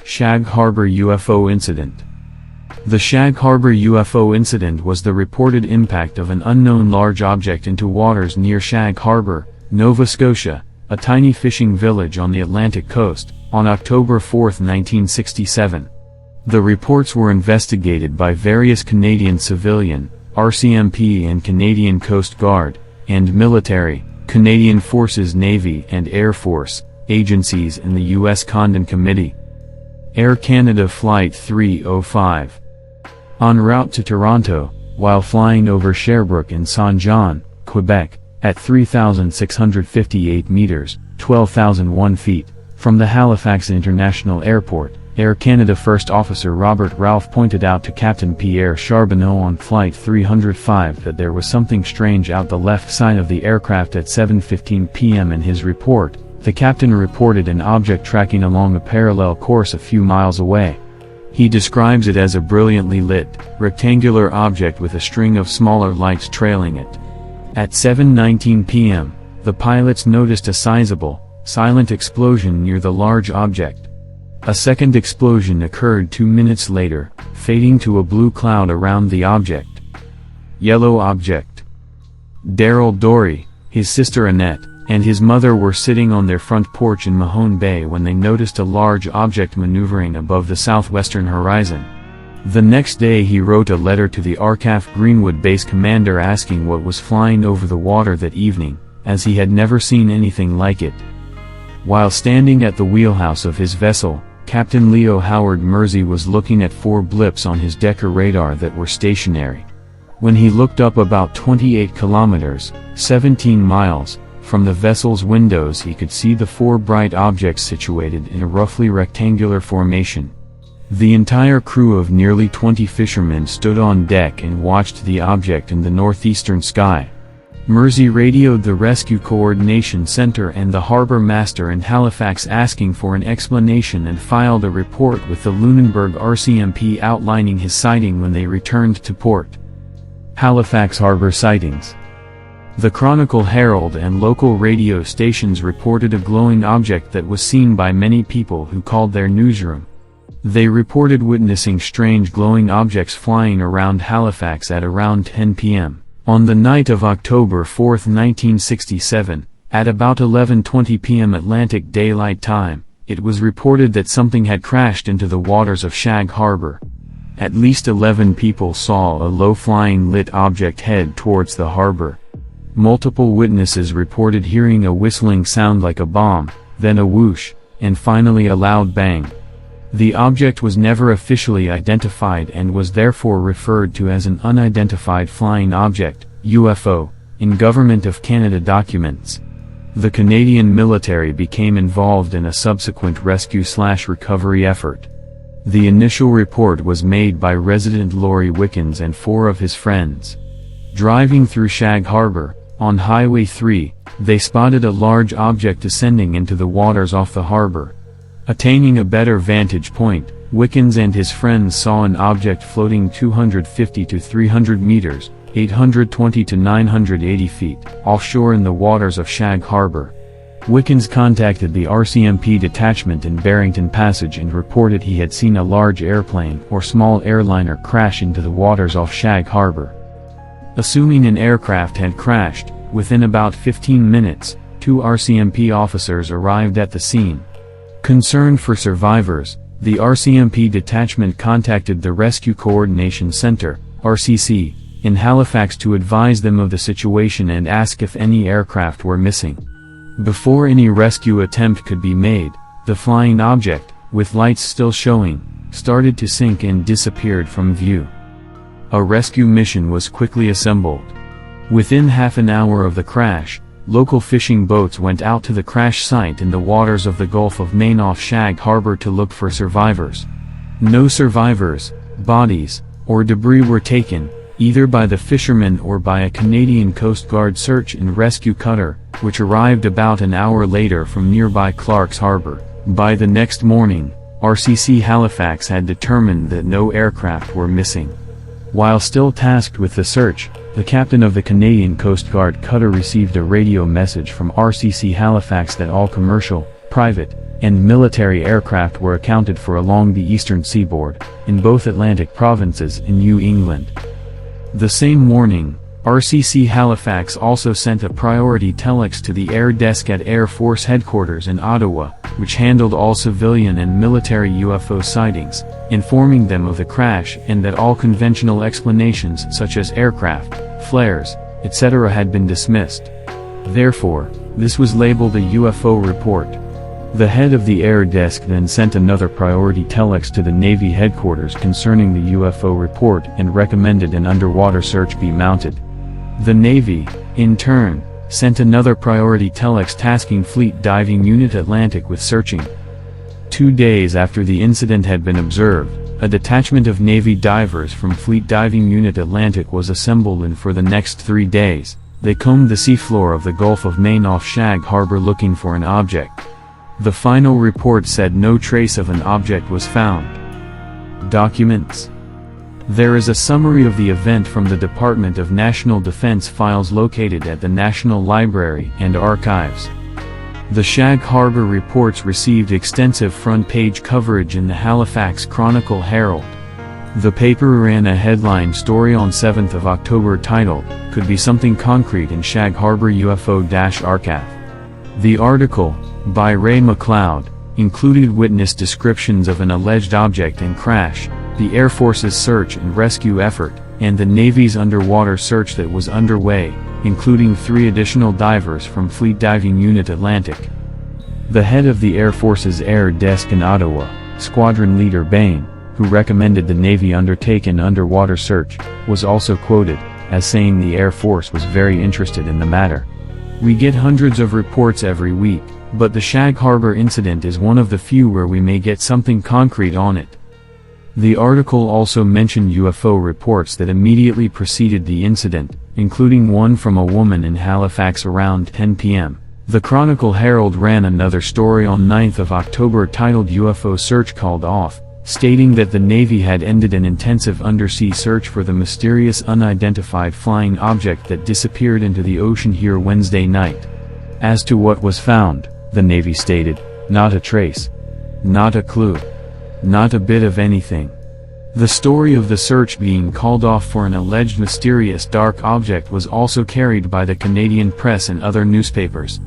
Shag Harbour UFO Incident. The Shag Harbour UFO incident was the reported impact of an unknown large object into waters near Shag Harbour, Nova Scotia, a tiny fishing village on the Atlantic coast, on October 4, 1967. The reports were investigated by various Canadian civilian, RCMP and Canadian Coast Guard, and military, Canadian Forces Navy and Air Force, agencies and the U.S. Condon Committee. Air Canada Flight 305. En route to Toronto, while flying over Sherbrooke in Saint John, Quebec, at 3,658 meters, 12,001 feet, from the Halifax International Airport, Air Canada First Officer Robert Ralph pointed out to Captain Pierre Charbonneau on Flight 305 that there was something strange out the left side of the aircraft at 7:15 p.m. In his report, the captain reported an object tracking along a parallel course a few miles away. He describes it as a brilliantly lit, rectangular object with a string of smaller lights trailing it. At 7:19 p.m., the pilots noticed a sizable, silent explosion near the large object. A second explosion occurred 2 minutes later, fading to a blue cloud around the object. Yellow object. Daryl Dorey, his sister Annette, and his mother were sitting on their front porch in Mahone Bay when they noticed a large object maneuvering above the southwestern horizon. The next day he wrote a letter to the RCAF Greenwood base commander asking what was flying over the water that evening, as he had never seen anything like it. While standing at the wheelhouse of his vessel, Captain Leo Howard Mersey was looking at 4 blips on his Decker radar that were stationary. When he looked up about 28 kilometers, 17 miles, from the vessel's windows he could see the 4 bright objects situated in a roughly rectangular formation. The entire crew of nearly 20 fishermen stood on deck and watched the object in the northeastern sky. Mersey radioed the Rescue Coordination Center and the harbor master in Halifax asking for an explanation and filed a report with the Lunenburg RCMP outlining his sighting when they returned to port. Halifax Harbor Sightings. The Chronicle Herald and local radio stations reported a glowing object that was seen by many people who called their newsroom. They reported witnessing strange glowing objects flying around Halifax at around 10 p.m. on the night of October 4, 1967, at about 11:20 p.m. Atlantic Daylight Time. It was reported that something had crashed into the waters of Shag Harbour. At least 11 people saw a low-flying lit object head towards the harbor. Multiple witnesses reported hearing a whistling sound like a bomb, then a whoosh, and finally a loud bang. The object was never officially identified and was therefore referred to as an unidentified flying object, UFO, in Government of Canada documents. The Canadian military became involved in a subsequent rescue/recovery effort. The initial report was made by resident Laurie Wickens and 4 of his friends. Driving through Shag Harbour, on Highway 3, they spotted a large object descending into the waters off the harbor. Attaining a better vantage point, Wickens and his friends saw an object floating 250 to 300 meters, 820 to 980 feet, offshore in the waters of Shag Harbour. Wickens contacted the RCMP detachment in Barrington Passage and reported he had seen a large airplane or small airliner crash into the waters off Shag Harbour. Assuming an aircraft had crashed, within about 15 minutes, 2 RCMP officers arrived at the scene. Concerned for survivors, the RCMP detachment contacted the Rescue Coordination Center, RCC, in Halifax to advise them of the situation and ask if any aircraft were missing. Before any rescue attempt could be made, the flying object, with lights still showing, started to sink and disappeared from view. A rescue mission was quickly assembled. Within half an hour of the crash, local fishing boats went out to the crash site in the waters of the Gulf of Maine off Shag Harbour to look for survivors. No survivors, bodies, or debris were taken, either by the fishermen or by a Canadian Coast Guard search and rescue cutter, which arrived about an hour later from nearby Clark's Harbour. By the next morning, RCC Halifax had determined that no aircraft were missing. While still tasked with the search, the captain of the Canadian Coast Guard cutter received a radio message from RCC Halifax that all commercial, private, and military aircraft were accounted for along the eastern seaboard, in both Atlantic provinces in New England. The same morning, RCC Halifax also sent a priority telex to the air desk at Air Force Headquarters in Ottawa, which handled all civilian and military UFO sightings, informing them of the crash and that all conventional explanations such as aircraft, flares, etc. had been dismissed. Therefore, this was labeled a UFO report. The head of the air desk then sent another priority telex to the Navy headquarters concerning the UFO report and recommended an underwater search be mounted. The Navy, in turn, sent another priority telex tasking Fleet Diving Unit Atlantic with searching. 2 days after the incident had been observed, a detachment of Navy divers from Fleet Diving Unit Atlantic was assembled, and for the next 3 days, they combed the seafloor of the Gulf of Maine off Shag Harbour looking for an object. The final report said no trace of an object was found. Documents. There is a summary of the event from the Department of National Defense files located at the National Library and Archives. The Shag Harbour reports received extensive front-page coverage in the Halifax Chronicle-Herald. The paper ran a headline story on 7th of October titled, "Could Be Something Concrete in Shag Harbour UFO-Archive." The article, by Ray McLeod, included witness descriptions of an alleged object and crash, the Air Force's search and rescue effort, and the Navy's underwater search that was underway, including 3 additional divers from Fleet Diving Unit Atlantic. The head of the Air Force's air desk in Ottawa, Squadron Leader Bain, who recommended the Navy undertake an underwater search, was also quoted as saying the Air Force was very interested in the matter. "We get hundreds of reports every week, but the Shag Harbour incident is one of the few where we may get something concrete on it." The article also mentioned UFO reports that immediately preceded the incident, including one from a woman in Halifax around 10 p.m. The Chronicle-Herald ran another story on 9th of October titled "UFO Search Called Off," stating that the Navy had ended an intensive undersea search for the mysterious unidentified flying object that disappeared into the ocean here Wednesday night. As to what was found, the Navy stated, "Not a trace. Not a clue. Not a bit of anything." The story of the search being called off for an alleged mysterious dark object was also carried by the Canadian press and other newspapers.